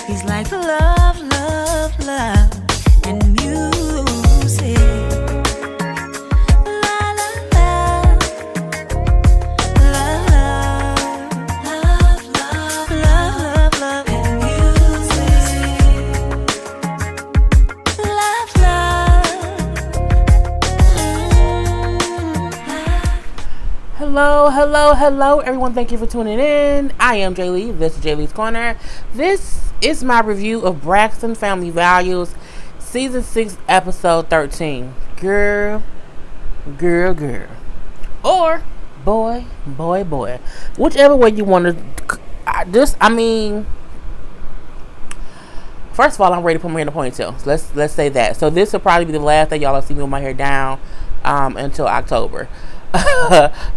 He's like love, love, love, and music. La la la, love, love, love, love, love, and music. Love, love. Hello, everyone. Thank you for tuning in. I am Jay Lee. This is Jay Lee's Corner. This is my review of Braxton Family Values, Season 6, Episode 13. Girl. Or boy. Whichever way you want to. First of all, I'm ready to put my hair in a ponytail. So let's say that. So this will probably be the last day y'all will see me with my hair down until October.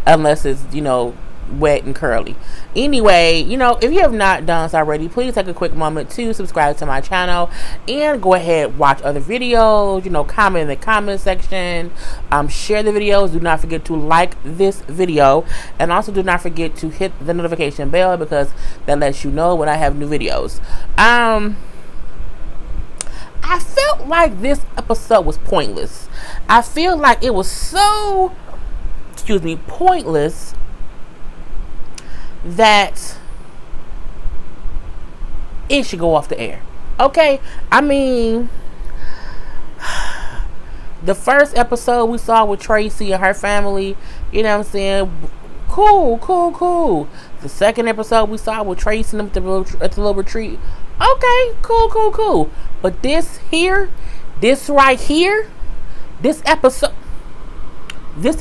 Unless it's, wet and curly. Anyway, if you have not done so already, please take a quick moment to subscribe to my channel and go ahead, watch other videos, comment in the comment section, share the videos. Do not forget to like this video, and also do not forget to hit the notification bell, because that lets you know when I have new videos. I felt like this episode was pointless. I feel like it was so pointless that it should go off the air. Okay? The first episode we saw with Tracy and her family, cool. The second episode we saw with Tracy and them at the little retreat, okay, cool. But this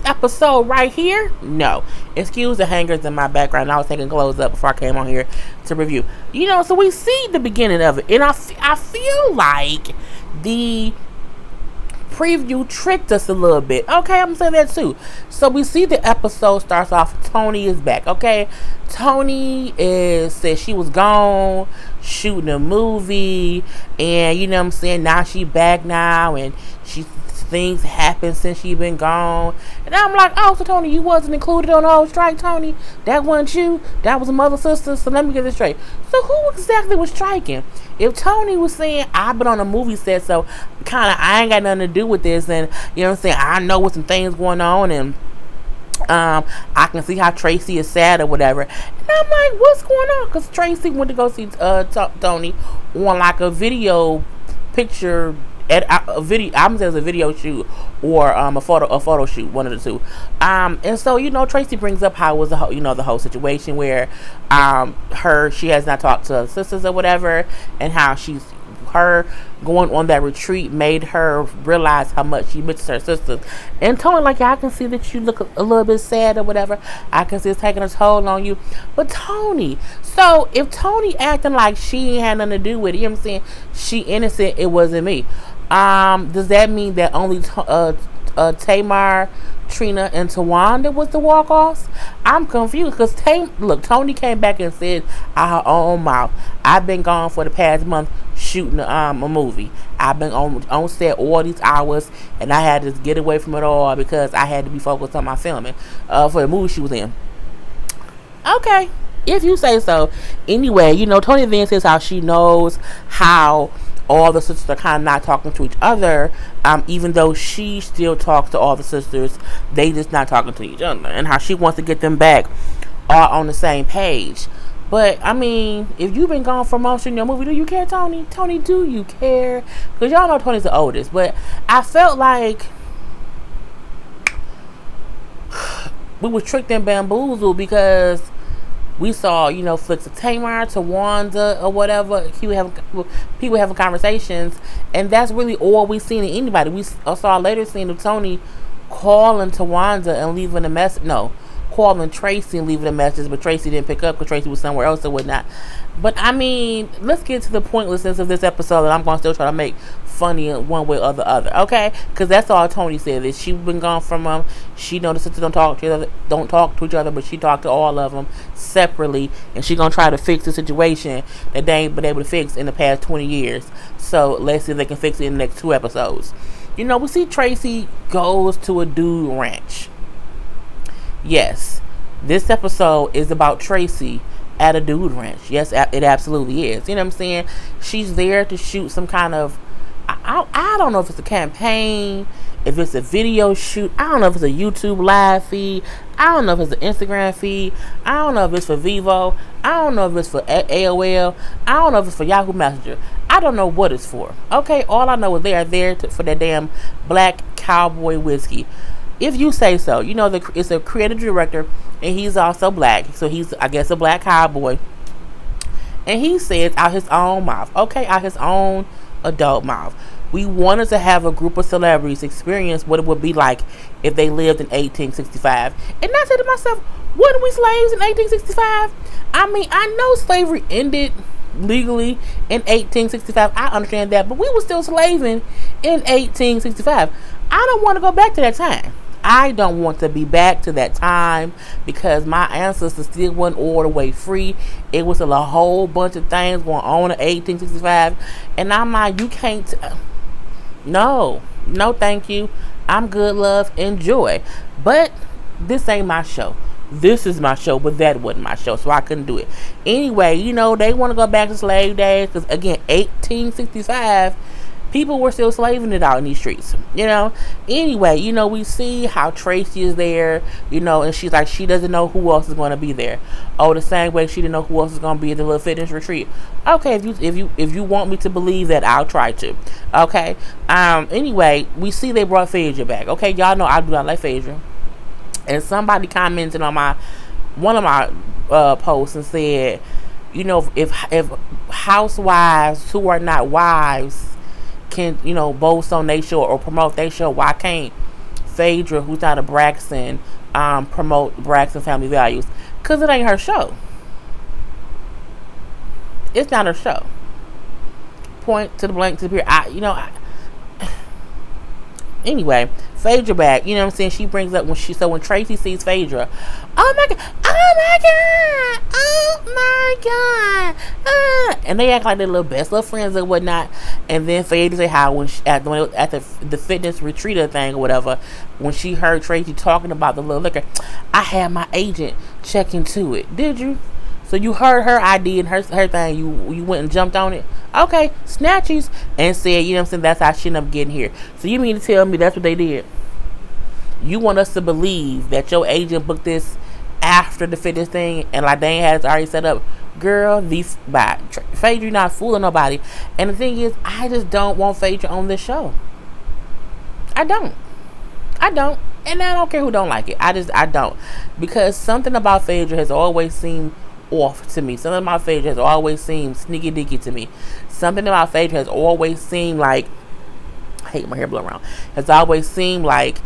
episode right here, no. Excuse the hangers in my background. I was taking clothes up before I came on here to review. So we see the beginning of it, and I feel like the preview tricked us a little bit. Okay, I'm saying that too. So we see the episode starts off, Tony is back. Okay, Tony says she was gone shooting a movie, and now she back now, and things happen since she been gone. And I'm like, oh, so Tony, you wasn't included on the whole strike, Tony? That wasn't you? That was a mother sister? So let me get this straight. So who exactly was striking? If Tony was saying, I've been on a movie set, so I ain't got nothing to do with this, and I know what some things going on, and I can see how Tracy is sad or whatever. And I'm like, what's going on? Because Tracy went to go see Tony on like a video picture at a video. I'm saying a video shoot or a photo shoot, one of the two. And so Tracy brings up how it was the whole situation where she has not talked to her sisters or whatever, and how her going on that retreat made her realize how much she misses her sisters. And Tony, like, I can see that you look a little bit sad or whatever. I can see it's taking a toll on you. But Tony, so if Tony acting like she ain't had nothing to do with it, she innocent, it wasn't me. Does that mean that only Tamar, Trina, and Tawanda was the walk-offs? I'm confused, because Tony came back and said out her own mouth, I've been gone for the past month shooting a movie. I've been on set all these hours, and I had to get away from it all because I had to be focused on my filming for the movie she was in. Okay, if you say so. Anyway, Tony then says how she knows how all the sisters are kind of not talking to each other, even though she still talks to all the sisters. They just not talking to each other, and how she wants to get them back all on the same page. But if you've been gone for months in your movie, do you care, Tony? Tony, do you care? Because y'all know Tony's the oldest. But I felt like we was tricked and bamboozled, because we saw, flicks of Tamar, Tawanda, or whatever. People having conversations, and that's really all we seen in anybody. We saw a later scene of Tony calling Tawanda and leaving a message. No, calling Tracy and leaving a message, but Tracy didn't pick up because Tracy was somewhere else or whatnot. But let's get to the pointlessness of this episode, and I'm going to still try to make funny in one way or the other, okay? Because that's all Tony said, is she's been gone from she know the sisters don't talk to each other, but she talked to all of them separately, and she gonna try to fix the situation that they ain't been able to fix in the past 20 years. So let's see if they can fix it in the next 2 episodes. We see Tracy goes to a dude ranch. Yes, this episode is about Tracy at a dude ranch. Yes, it absolutely is. You know what I'm saying? She's there to shoot some kind of, I don't know if it's a campaign, if it's a video shoot. I don't know if it's a YouTube live feed. I don't know if it's an Instagram feed. I don't know if it's for Vivo. I don't know if it's for AOL. I don't know if it's for Yahoo Messenger. I don't know what it's for. Okay, all I know is they are there for that damn black cowboy whiskey. If you say so. You know, it's a creative director, and he's also black. So he's, I guess, a black cowboy. And he says out his own mouth, okay, out his own adult mouth, we wanted to have a group of celebrities experience what it would be like if they lived in 1865. And I said to myself, weren't we slaves in 1865? I mean, I know slavery ended legally in 1865. I understand that. But we were still slaving in 1865. I don't want to go back to that time. I don't want to be back to that time because my ancestors still wasn't all the way free. It was still a whole bunch of things going on in 1865. And I'm like, you can't... No, thank you. I'm good, love, enjoy. But this ain't my show. This is my show, but that wasn't my show, so I couldn't do it. Anyway, you know, they want to go back to slave days because, again, 1865, people were still slaving it out in these streets, you know. Anyway, you know, we see how Tracy is there, you know, and she's like, she doesn't know who else is going to be there. Oh, the same way she didn't know who else is going to be at the little fitness retreat. Okay, if you want me to believe that, I'll try to. Okay. Anyway, we see they brought Phaedra back. Okay, y'all know I do not like Phaedra. And somebody commented on one of my posts and said, you know, if housewives who are not wives can, you know, boast on their show or promote their show, why can't Phaedra, who's not a Braxton, promote Braxton Family Values? Because it ain't her show. It's not her show. Point to the blank to the period. Anyway, Phaedra back, you know what I'm saying? She brings up when Tracy sees Phaedra, oh my god, and they act like they're little best little friends and whatnot. And then Phaedra say how at the fitness retreat thing or whatever, when she heard Tracy talking about the little liquor, I had my agent check into it. Did you? So you heard her ID and her thing, you went and jumped on it. Okay, snatchies, and said, you know what I'm saying, that's how she ended up getting here. So you mean to tell me that's what they did? You want us to believe that your agent booked this after the fitness thing and like they ain't had it already set up? Girl, Phaedra not fooling nobody. And the thing is, I just don't want Phaedra on this show. I don't. And I don't care who don't like it. I don't. Because something about Phaedra has always seemed off to me. Something about Phaedra has always seemed sneaky dicky to me. Something about Phaedra has always seemed like, I hate my hair blowing around, has always seemed like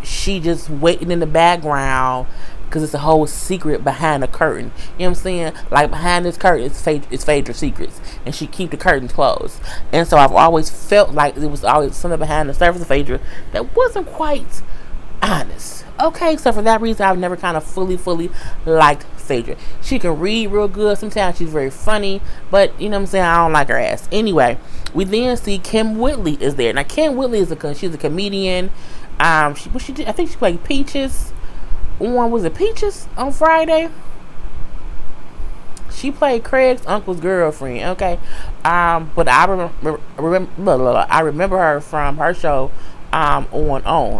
she just waiting in the background because it's a whole secret behind the curtain. You know what I'm saying? Like behind this curtain it's Phaedra's secrets, and she keep the curtains closed. And so I've always felt like there was always something behind the surface of Phaedra that wasn't quite honest. Okay, so for that reason, I've never kind of fully liked Phaedra. She can read real good. Sometimes she's very funny, but you know what I'm saying, I don't like her ass. Anyway, we then see Kim Whitley is there. Now, Kim Whitley she's a comedian. I think she played Peaches on Friday? She played Craig's uncle's girlfriend. Okay, but I remember her from her show. I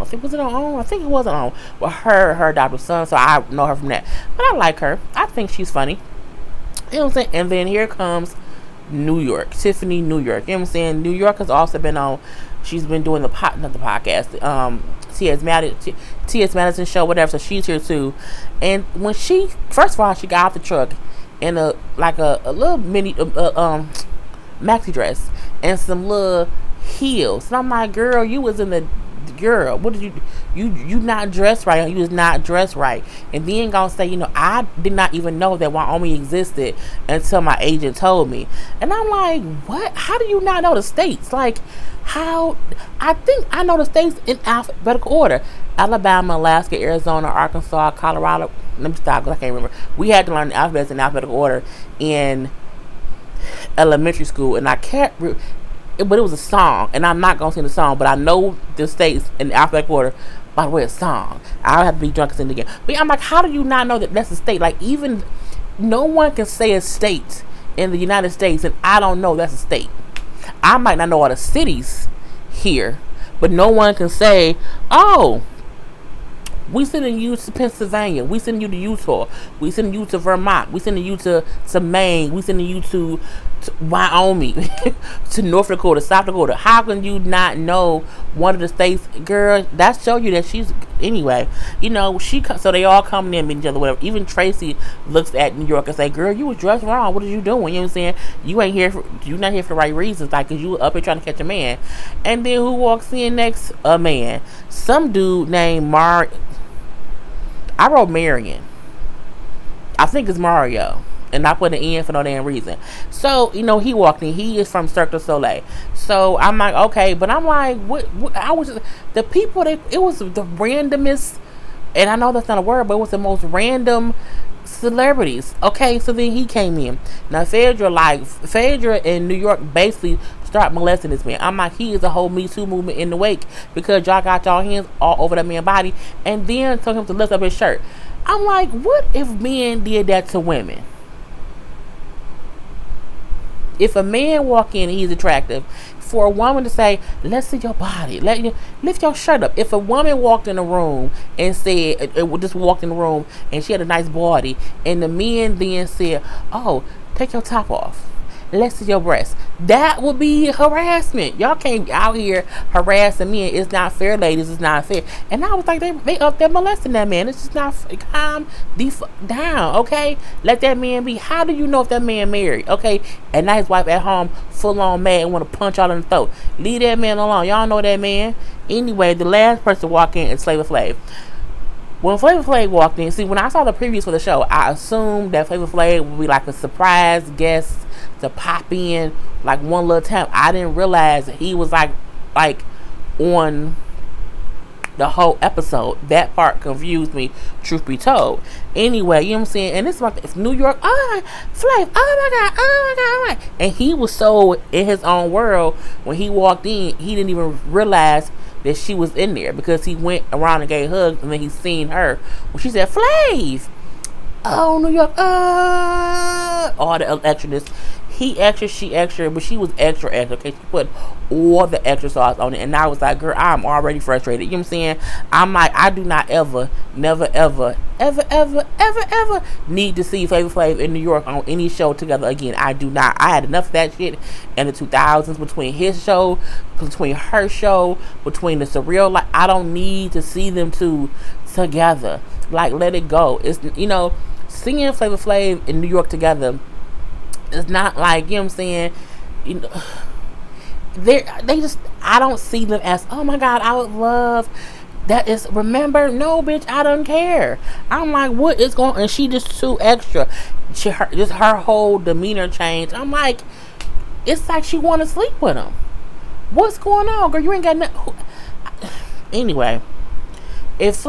think was it on OWN? I think it wasn't on. But her adopted son, so I know her from that. But I like her. I think she's funny. You know what I'm saying? And then here comes Tiffany New York. You know what I'm saying? New York has also been on. She's been doing not the podcast. T.S. Madison show, whatever. So she's here too. And when first of all, she got out the truck in a little mini maxi dress and some little heels. And I'm like, girl, you was in the what did you not dressed right? You was not dressed right. And then gonna say, I did not even know that Wyoming existed until my agent told me. And I'm like, what? How do you not know the states? Like, how? I think I know the states in alphabetical order: Alabama, Alaska, Arizona, Arkansas, Colorado. Let me stop because I can't remember. We had to learn the alphabets in alphabetical order in elementary school, and I can't. But it was a song, and I'm not gonna sing the song, but I know the states in alphabetical order by the way of song. I'll have to be drunk and sing it again. But I'm like, how do you not know that that's a state? Like, even no one can say a state in the United States and I don't know that's a state. I might not know all the cities here, but no one can say, oh, we sending you to Pennsylvania. We sending you to Utah. We sending you to Vermont. We sending you to Maine. We sending you to Wyoming, to North Dakota, South Dakota. How can you not know one of the states, girl? That show you that she's anyway. So they all come in meeting each other. Whatever. Even Tracy looks at New York and say, "Girl, you was dressed wrong. What are you doing?" You know what I'm saying? You ain't here. You not here for the right reasons. Like, cause you up here trying to catch a man. And then who walks in next? A man. Some dude named I wrote Marion. I think it's Mario. And I put an N for no damn reason. So, he walked in. He is from Cirque du Soleil. So, I'm like, okay. But I'm like, what I was just, the people, it was the randomest, and I know that's not a word, but it was the most random celebrities. Okay, so then he came in. Now, Phaedra in New York basically start molesting this man. I'm like, he is a whole Me Too movement in the wake because y'all got y'all hands all over that man's body and then told him to lift up his shirt. I'm like, what if men did that to women? If a man walk in and he's attractive, for a woman to say, let's see your body, lift your shirt up. If a woman walked in the room and said, just walked in the room and she had a nice body, and the men then said, oh, take your top off, let's see your breasts, that would be harassment. Y'all can't be out here harassing men. It's not fair, ladies. It's not fair. And I was like, they up there molesting that man. It's just not. Calm down, okay? Let that man be. How do you know if that man married, okay? And now his wife at home full on mad and want to punch all in the throat. Leave that man alone. Y'all know that man. Anyway, the last person to walk in is Flavor Flav. When Flavor Flav walked in, see, when I saw the previews for the show, I assumed that Flavor Flav would be like a surprise guest to pop in like one little time. I didn't realize that he was like on the whole episode. That part confused me, truth be told. Anyway, you know what I'm saying? And it's like, it's New York. Oh, Flav. Oh my God. And he was so in his own world when he walked in, he didn't even realize that she was in there because he went around and gave hugs and then he seen her when she said, Flav. Oh, New York. All the extraness. He extra, she extra, but she was extra. Okay, she put all the extra sauce on it, and I was like, girl, I'm already frustrated. You know what I'm saying? I'm like, I do not never, ever need to see Flavor Flav in New York on any show together again. I do not. I had enough of that shit in the 2000s between his show, between her show, between the Surreal. Like, I don't need to see them two together. Like, let it go. It's, singing Flavor Flav in New York together. It's not like, you know what I'm saying, they just, I don't see them as, oh my God, I would love that. Is, remember, no bitch, I don't care. I'm like, what is going on? And she just too extra. Just her whole demeanor changed. I'm like, it's like she want to sleep with him. What's going on, girl? You ain't got nothing. Anyway, if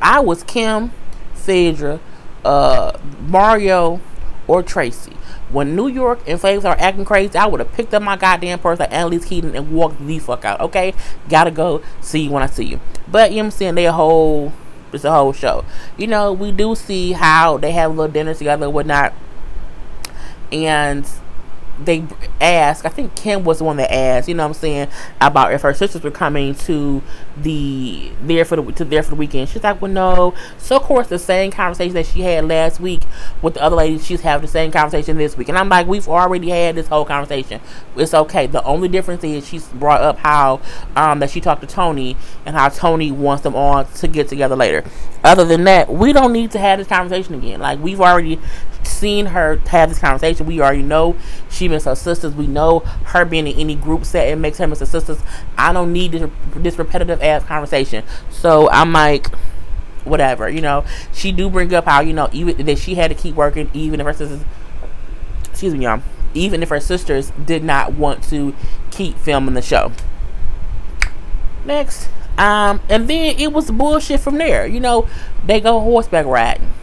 I was Kim, Phaedra, Mario, or Tracy, when New York and Flav are acting crazy, I would have picked up my goddamn purse like Annalise Keaton and walked the fuck out. Okay, gotta go. See you when I see you. But you know what I'm saying, it's a whole show. We do see how they have a little dinner together and whatnot, and they asked, I think Kim was the one that asked, you know what I'm saying, about if her sisters were coming to there for the weekend. She's like, well, no. So of course the same conversation that she had last week with the other lady, she's having the same conversation this week. And I'm like, we've already had this whole conversation. It's okay. The only difference is she's brought up how that she talked to Tony and how Tony wants them all to get together later. Other than that, we don't need to have this conversation again. Like, we've already seen her have this conversation. We already know she miss her sisters. We know her being in any group set, it makes her miss her sisters. I don't need this repetitive ass conversation. So I'm like, whatever. She do bring up how even that she had to keep working, even if her sisters, excuse me, y'all, even if her sisters did not want to keep filming the show. Next, and then it was bullshit from there. They go horseback riding.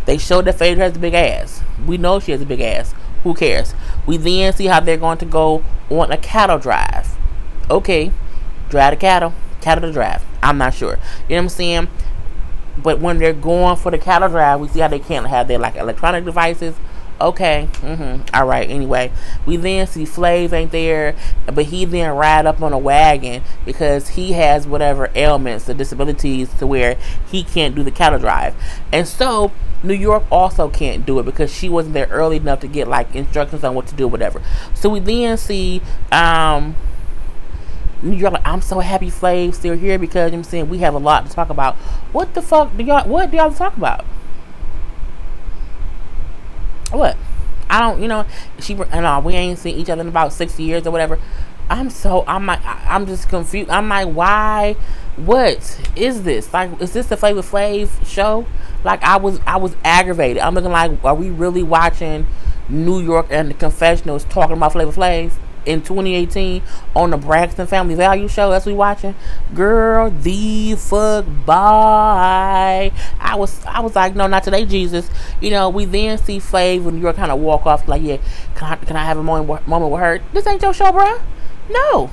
They showed that Phaedra has a big ass. We know she has a big ass. Who cares? We then see how they're going to go on a cattle drive. Okay. Drive the cattle. Cattle to drive. I'm not sure. You know what I'm saying? But when they're going for the cattle drive, we see how they can't have their like electronic devices. Okay, all right. Anyway, we then see Flav ain't there, but he then ride up on a wagon because he has whatever ailments or disabilities to where he can't do the cattle drive, and so New York also can't do it because she wasn't there early enough to get like instructions on what to do, whatever. So we then see New York like, I'm so happy Flav's still here because I'm saying we have a lot to talk about. What the fuck what do y'all talk about? What? I don't, we ain't seen each other in about 6 years or whatever. I'm just confused. I'm like, why? What is this? Like, is this the Flavor Flav show? Like, I was aggravated. I'm looking like, are we really watching New York and the Confessionals talking about Flavor Flav in 2018 on the Braxton Family Value Show? That's what we watching. Girl, the fuck bye. I was like, no, not today, Jesus. We then see Flav and New York kind of walk off like, yeah, can I have a moment with her? This ain't your show, bruh. No.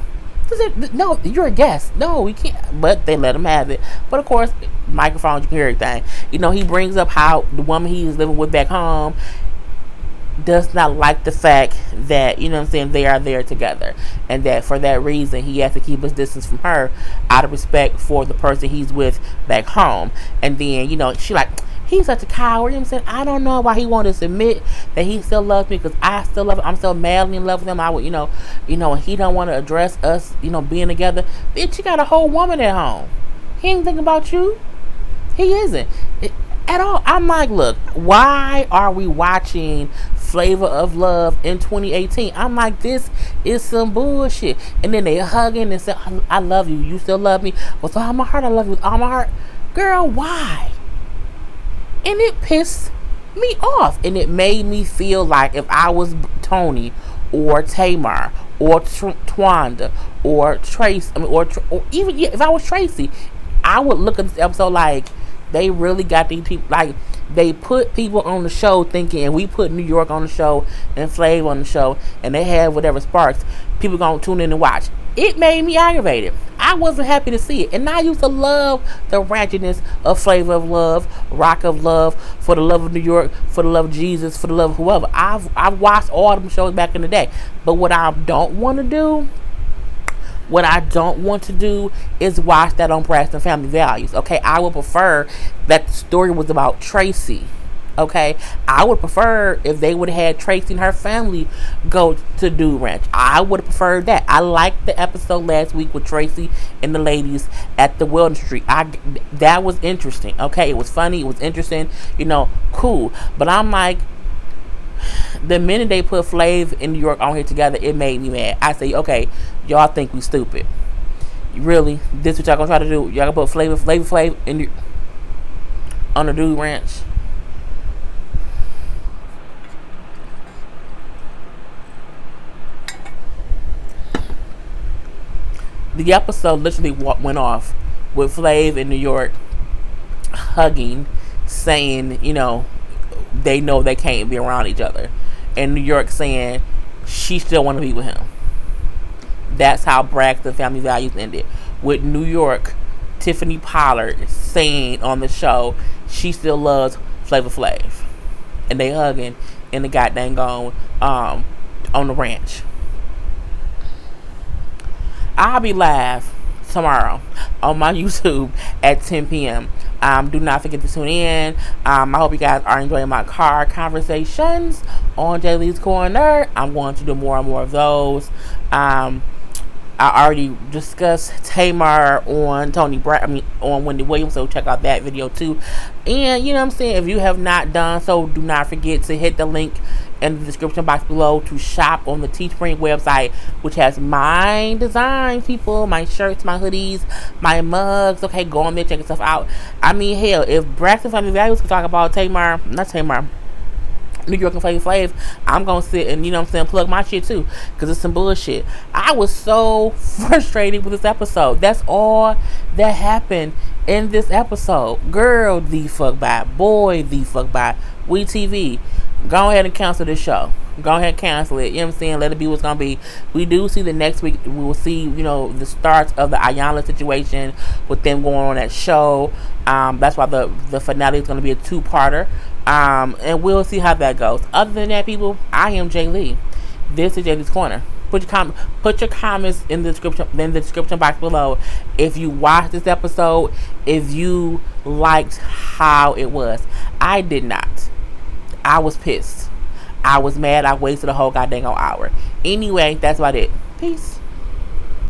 No, you're a guest. No, we can't. But they let him have it. But of course, microphones, you can hear everything. He brings up how the woman he is living with back home does not like the fact that, they are there together. And that for that reason, he has to keep his distance from her out of respect for the person he's with back home. And then, she like, he's such a coward. I don't know why he wanted to admit that he still loves me because I still love him. I'm still madly in love with him. I would, and he don't want to address us, being together. Bitch, you got a whole woman at home. He ain't thinking about you. He isn't. At all. I'm like, look, why are we watching Flavor of Love in 2018? I'm like, this is some bullshit. And then they hugging and say, I love you. You still love me? With all my heart, I love you with all my heart. Girl, why? And it pissed me off. And it made me feel like if I was Tony or Tamar or Twanda or Trace, or even if I was Tracy, I would look at this episode like, they really got these people, like, they put people on the show thinking, and we put New York on the show and Flav on the show, and they have whatever sparks, people gonna tune in and watch. It made me aggravated. I wasn't happy to see it. And I used to love the ratchetness of Flavor of Love, Rock of Love, For the Love of New York, For the Love of Jesus, For the Love of whoever. I've watched all them shows back in the day. But what I don't want to do is watch that on Braxton Family Values. Okay, I would prefer that the story was about Tracy. Okay, I would prefer if they would have had Tracy and her family go to Dude Ranch. I would have preferred that. I liked the episode last week with Tracy and the ladies at the Wellness Street. That was interesting. Okay, it was funny. It was interesting. Cool. But I'm like, the minute they put Flav and New York on here together, it made me mad. I say, okay, y'all think we stupid. Really? This what y'all gonna try to do? Y'all gonna put Flav on the Dude Ranch? The episode literally went off with Flav and New York hugging, saying, they know they can't be around each other. And New York saying she still want to be with him. That's how Braxton Family Values ended. With New York, Tiffany Pollard saying on the show she still loves Flavor Flav. And they hugging in the goddamn gone on the ranch. I'll be live tomorrow on my YouTube at 10 p.m. Do not forget to tune in. I hope you guys are enjoying my car conversations on Jay Lee's Corner. I'm going to do more and more of those. I already discussed Tamar on on Wendy Williams, so check out that video too. And if you have not done so, do not forget to hit the link in the description box below to shop on the Teespring website, which has my designs, people, my shirts, my hoodies, my mugs. Okay, go on there, check yourself out. Hell, if Braxton Family Values could talk about New York and Flavor Flav, I'm gonna sit and plug my shit too, because it's some bullshit. I was so frustrated with this episode. That's all that happened in this episode. Girl, the fuck bye. Boy, the fuck bye. We TV. go ahead and cancel this show. Go ahead and cancel it. You know what I'm saying? Let it be what's gonna be. We do see the next week. We will see, the starts of the Ayanna situation with them going on that show. That's why the finale is gonna be a 2-parter. And we'll see how that goes. Other than that, people, I am Jay Lee. This is Jay Lee's Corner. Put your comments in the description box below. If you watched this episode, if you liked how it was. I did not. I was pissed. I was mad. I wasted a whole goddamn hour. Anyway, that's about it. Peace.